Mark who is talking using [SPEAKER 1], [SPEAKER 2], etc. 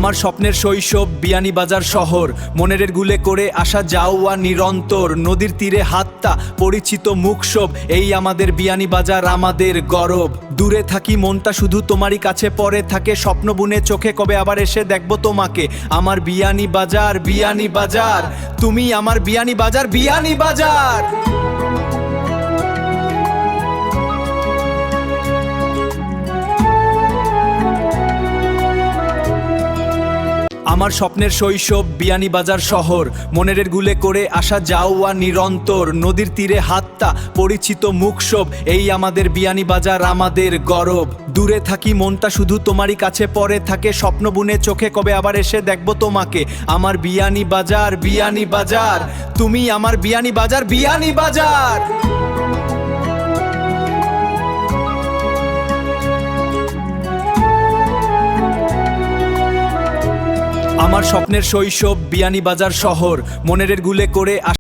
[SPEAKER 1] আমার স্বপ্নের শৈশব বিয়ানীবাজার শহর, মনের গুলে করে আসা যাওয়া নিরন্তর, নদীর তীরে হাতটা পরিচিত মুখসব, এই আমাদের বিয়ানীবাজার আমাদের গরব। দূরে থাকি মনটা শুধু তোমারই কাছে পড়ে থাকে, স্বপ্ন বুনে চোখে কবে আবার এসে দেখবো তোমাকে। আমার বিয়ানীবাজার বিয়ানীবাজার, তুমি আমার বিয়ানীবাজার বিয়ানীবাজার। আমার স্বপ্নের শৈশব বিয়ানীবাজার শহর, মনের গুলে করে আসা যাওয়া নিরন্তর, নদীর তীরে হাতটা পরিচিত মুখসব, এই আমাদের বিয়ানীবাজার আমাদের গরব। দূরে থাকি মনটা শুধু তোমারই কাছে পড়ে থাকে, স্বপ্ন বুনে চোখে কবে আবার এসে দেখবো তোমাকে। আমার বিয়ানীবাজার বিয়ানীবাজার, তুমি আমার বিয়ানীবাজার বিয়ানীবাজার। আমার স্বপ্নের শৈশব বিয়ানীবাজার শহর, মনের গুলে করে